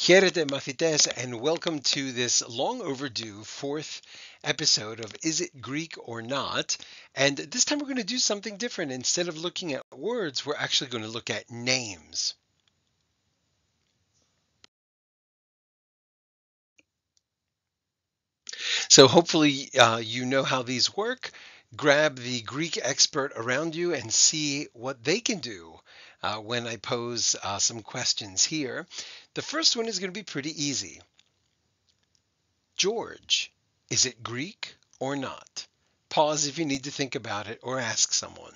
Hierete Mafites, and welcome to this long overdue fourth episode of Is It Greek or Not? And this time we're going to do something different. Instead of looking at words, we're actually going to look at names. So hopefully you know how these work. Grab the Greek expert around you and see what they can do when I pose some questions here. The first one is going to be pretty easy. George, is it Greek or not? Pause if you need to think about it or ask someone.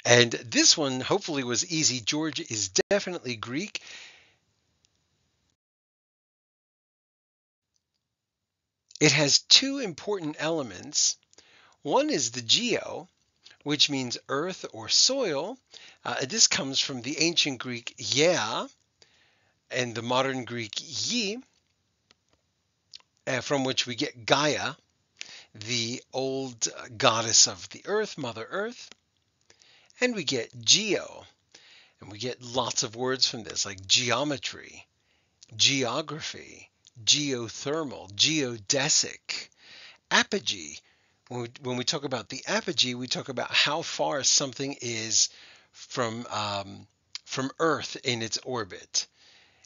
And this one hopefully was easy. George is definitely Greek. It has two important elements. One is the geo, which means earth or soil. This comes from the ancient Greek gea and the modern Greek yi, from which we get Gaia, the old goddess of the earth, Mother Earth. And we get geo, and we get lots of words from this, like geometry, geography, geothermal, geodesic, apogee. When we talk about the apogee, we talk about how far something is from Earth in its orbit.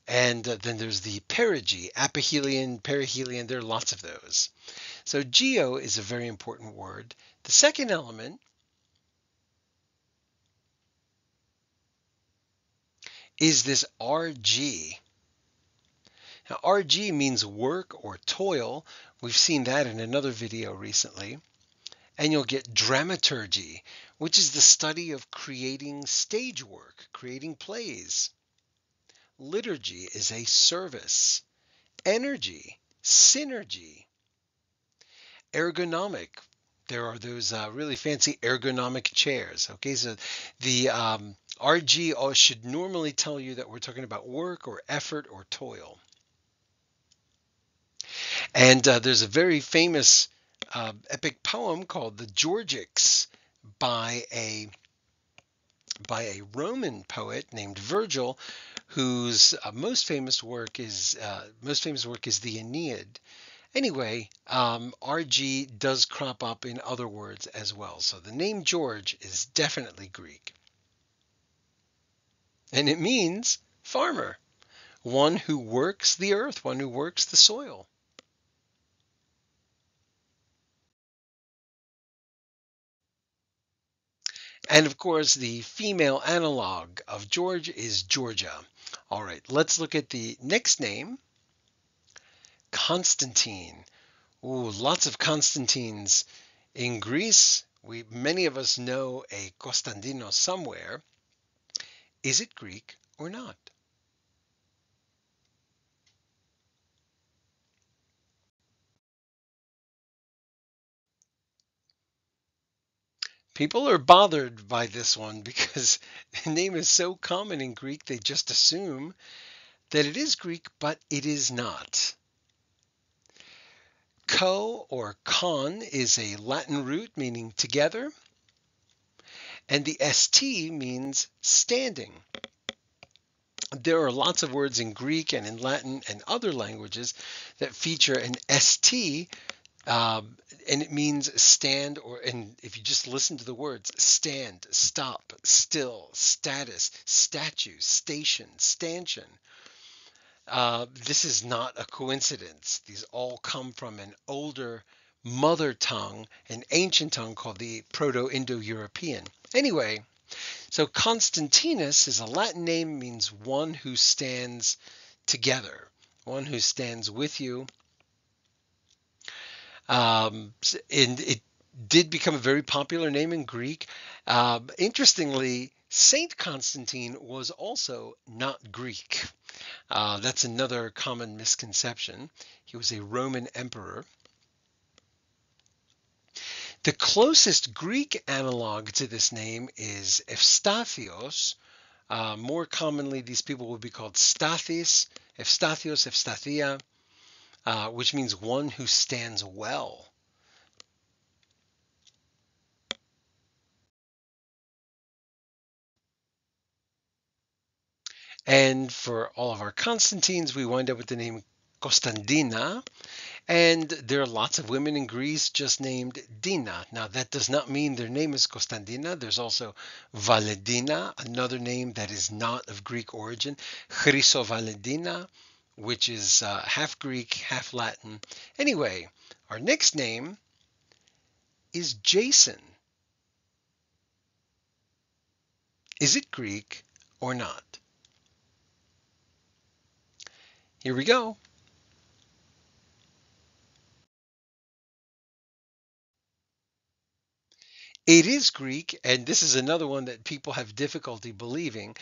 And then there's the perigee, aphelion, perihelion. There are lots of those. So geo is a very important word. The second element is this RG. Now, RG means work or toil. We've seen that in another video recently. And you'll get dramaturgy, which is the study of creating stage work, creating plays. Liturgy is a service. Energy, synergy. Ergonomic. There are those really fancy ergonomic chairs. Okay, so the RG should normally tell you that we're talking about work or effort or toil. And there's a very famous epic poem called the Georgics by a Roman poet named Virgil, whose most famous work is the Aeneid. Anyway, RG does crop up in other words as well. So the name George is definitely Greek. And it means farmer, one who works the earth, one who works the soil. And of course, the female analog of George is Georgia. All right, let's look at the next name, Constantine. Ooh, lots of Constantines in Greece. Many of us know a Konstantinos somewhere. Is it Greek or not? People are bothered by this one because the name is so common in Greek, they just assume that it is Greek, but it is not. Co or con is a Latin root meaning together, and the st means standing. There are lots of words in Greek and in Latin and other languages that feature an st, and it means stand, and if you just listen to the words, stand, stop, still, status, statue, station, stanchion. This is not a coincidence. These all come from an older mother tongue, an ancient tongue called the Proto-Indo-European. Anyway, so Constantinus is a Latin name, means one who stands together, one who stands with you. And it did become a very popular name in Greek. Interestingly, Saint Constantine was also not Greek. That's another common misconception. He was a Roman emperor. The closest Greek analog to this name is Evstathios. More commonly, these people would be called Stathis, Evstathios, Evstathia, which means one who stands well. And for all of our Constantines, we wind up with the name Constantina. And there are lots of women in Greece just named Dina. Now, that does not mean their name is Constantina. There's also Valentina, another name that is not of Greek origin, Chrysovalentina, which is half Greek, half Latin. Anyway, our next name is Jason. Is it Greek or not? Here we go. It is Greek, and this is another one that people have difficulty believing.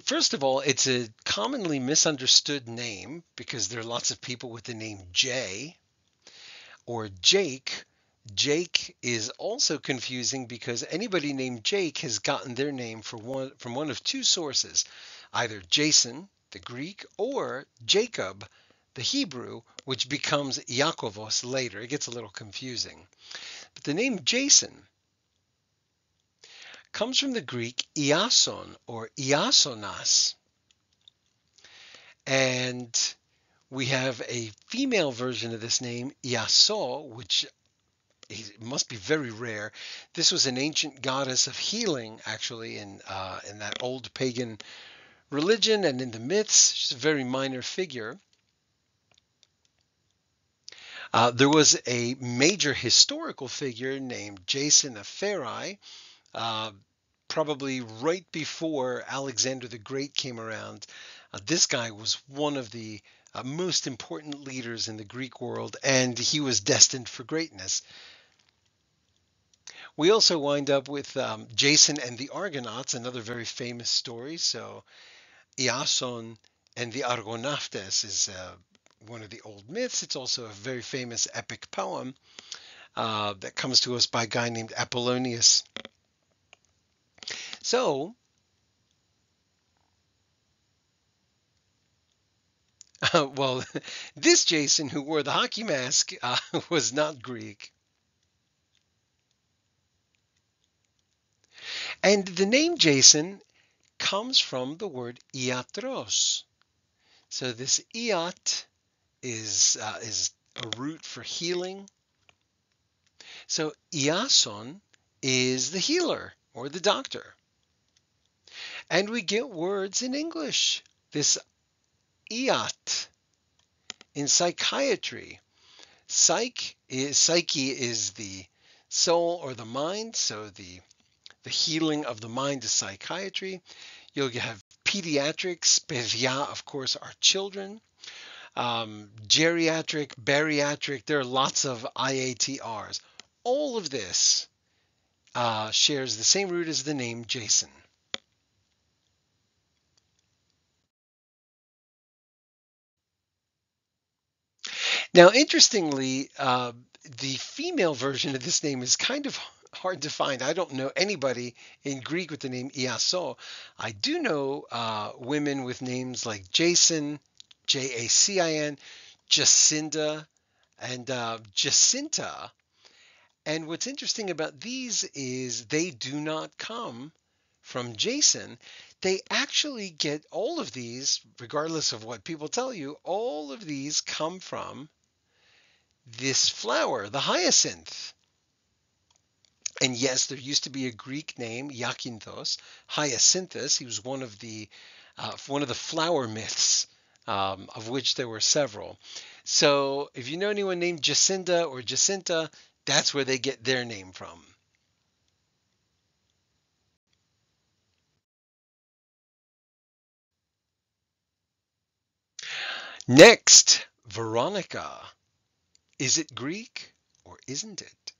First of all, it's a commonly misunderstood name because there are lots of people with the name Jay or Jake. Jake is also confusing because anybody named Jake has gotten their name from one of two sources, either Jason, the Greek, or Jacob, the Hebrew, which becomes Yakovos later. It gets a little confusing. But the name Jason comes from the Greek Iason or Iasonas. And we have a female version of this name, Iaso, which must be very rare. This was an ancient goddess of healing, actually, in that old pagan religion and in the myths. She's a very minor figure. There was a major historical figure named Jason of Pherae, uh, probably right before Alexander the Great came around. This guy was one of the most important leaders in the Greek world, and he was destined for greatness. We also wind up with Jason and the Argonauts, another very famous story. So Iason and the Argonautas is one of the old myths. It's also a very famous epic poem that comes to us by a guy named Apollonius. So, well, this Jason who wore the hockey mask was not Greek. And the name Jason comes from the word iatros. So this iat is a root for healing. So Iason is the healer or the doctor. And we get words in English. This iat in psychiatry. Psyche is the soul or the mind. So the healing of the mind is psychiatry. You'll have pediatrics. Παιδιά, of course, are children. Geriatric, bariatric. There are lots of IATRs. All of this shares the same root as the name Jason. Now, interestingly, the female version of this name is kind of hard to find. I don't know anybody in Greek with the name Iaso. I do know women with names like Jason, Jacin, Jacinda, and Jacinta. And what's interesting about these is they do not come from Jason. They actually get all of these, regardless of what people tell you, all of these come from this flower, the hyacinth. And yes, there used to be a Greek name, Iakinthos, Hyacinthus. He was one of the flower myths, of which there were several. So if you know anyone named Jacinda or Jacinta, that's where they get their name from. Next, Veronica. Is it Greek or isn't it?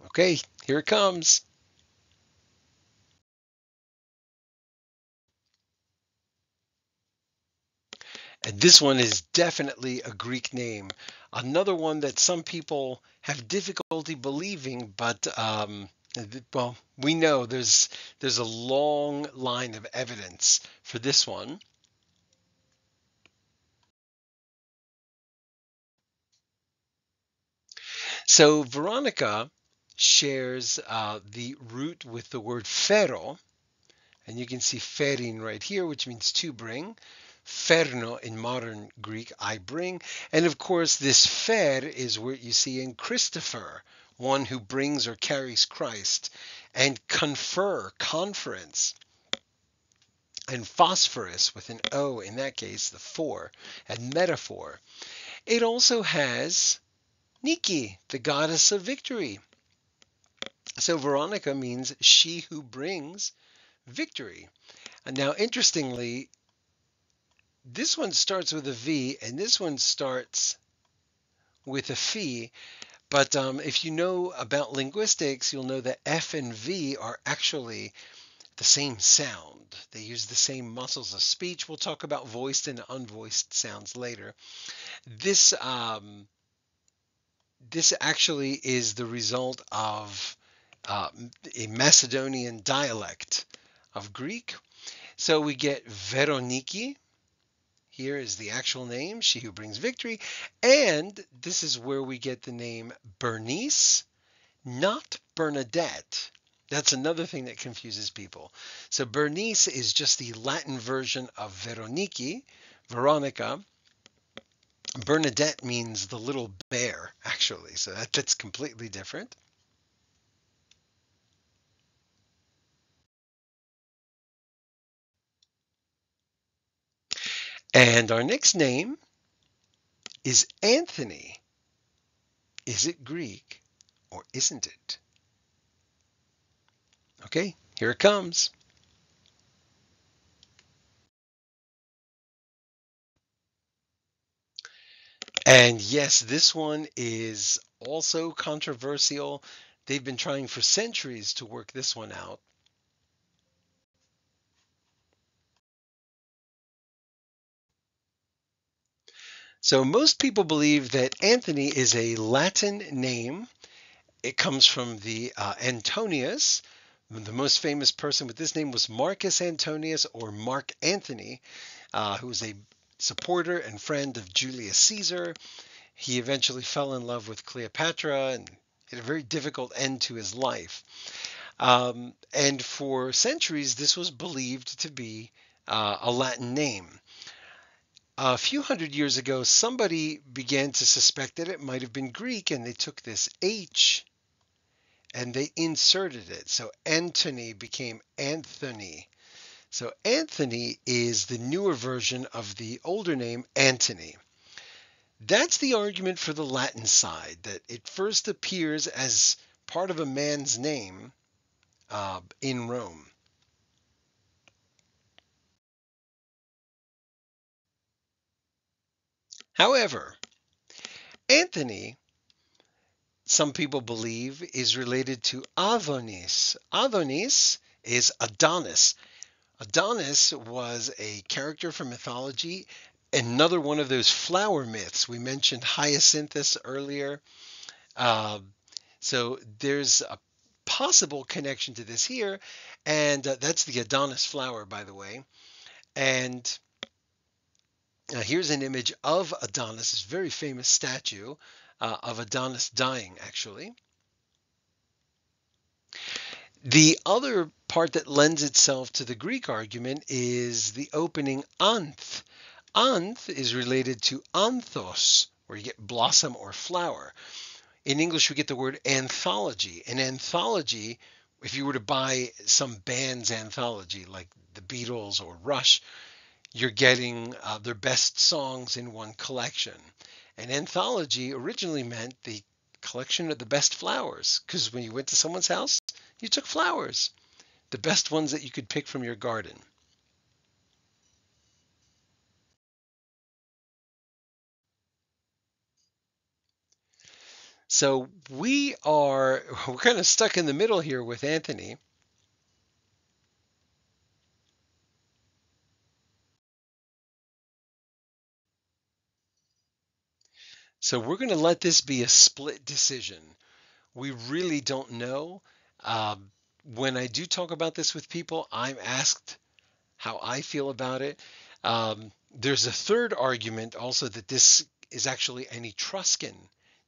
Okay, here it comes. And this one is definitely a Greek name. Another one that some people have difficulty believing, but well, we know there's a long line of evidence for this one. So Veronica shares the root with the word ferro, And you can see ferin right here, which means to bring. Ferno in modern Greek, I bring. And of course, this fer is what you see in Christopher, one who brings or carries Christ. And confer, conference. And phosphorus with an O in that case, the for, and metaphor. It also has Nike, the goddess of victory. So Veronica means she who brings victory. And now, interestingly, this one starts with a V and this one starts with a phi. But if you know about linguistics, you'll know that F and V are actually the same sound. They use the same muscles of speech. We'll talk about voiced and unvoiced sounds later. This this actually is the result of a Macedonian dialect of Greek. So we get Veroniki. Here is the actual name, she who brings victory. And this is where we get the name Bernice, not Bernadette. That's another thing that confuses people. So Bernice is just the Latin version of Veroniki, Veronica. Bernadette means the little bear, actually. So that's completely different. And our next name is Anthony. Is it Greek or isn't it? Okay, here it comes. And yes, this one is also controversial. They've been trying for centuries to work this one out. So most people believe that Anthony is a Latin name. It comes from the Antonius. The most famous person with this name was Marcus Antonius or Mark Antony, who was a supporter and friend of Julius Caesar. He eventually fell in love with Cleopatra and had a very difficult end to his life. And for centuries, this was believed to be a Latin name. A few hundred years ago, somebody began to suspect that it might have been Greek, and they took this H and they inserted it. So Antony became Anthony. So Anthony is the newer version of the older name Antony. That's the argument for the Latin side, that it first appears as part of a man's name in Rome. However, Anthony, some people believe, is related to Adonis. Adonis is Adonis. Adonis was a character from mythology, another one of those flower myths. We mentioned Hyacinthus earlier. Uh, so there's a possible connection to this here, and that's the Adonis flower, by the way. And here's an image of Adonis, this very famous statue of Adonis dying, actually. The other part that lends itself to the Greek argument is the opening anth. Anth is related to anthos, where you get blossom or flower. In English, we get the word anthology. An anthology, if you were to buy some band's anthology, like the Beatles or Rush, you're getting their best songs in one collection. An anthology originally meant the collection of the best flowers, because when you went to someone's house, you took flowers, the best ones that you could pick from your garden. So we're kind of stuck in the middle here with Anthony. So we're going to let this be a split decision. We really don't know. Um, when I do talk about this with people, I'm asked how I feel about it. There's a third argument also that this is actually an Etruscan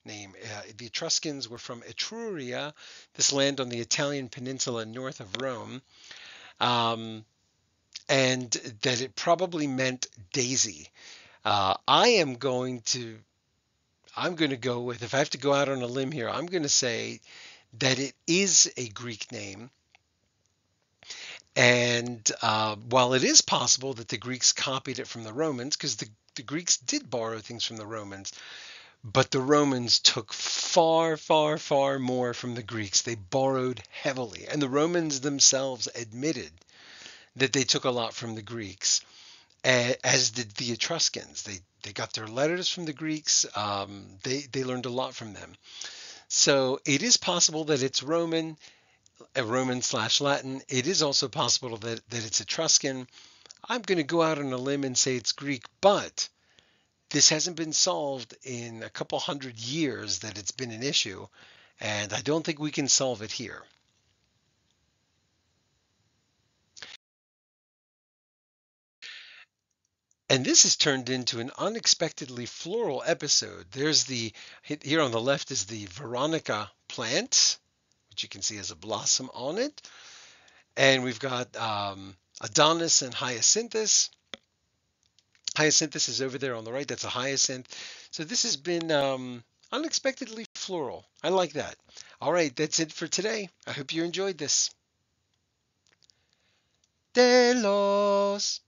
name. The Etruscans were from Etruria, this land on the Italian peninsula north of Rome. um, and that it probably meant daisy. I am going to I'm going to go with, if I have to go out on a limb here, I'm going to say that it is a Greek name. And while it is possible that the Greeks copied it from the Romans, because the Greeks did borrow things from the Romans, but the Romans took far, far, far more from the Greeks. They borrowed heavily. And the Romans themselves admitted that they took a lot from the Greeks, as did the Etruscans. They got their letters from the Greeks. They learned a lot from them. So it is possible that it's Roman, a Roman slash Latin. It is also possible that it's Etruscan. I'm going to go out on a limb and say it's Greek, but this hasn't been solved in a couple hundred years that it's been an issue, and I don't think we can solve it here. And this has turned into an unexpectedly floral episode. There's here on the left is the Veronica plant, which you can see has a blossom on it. And we've got Adonis and Hyacinthus. Hyacinthus is over there on the right. That's a hyacinth. So this has been unexpectedly floral. I like that. All right, that's it for today. I hope you enjoyed this. Delos.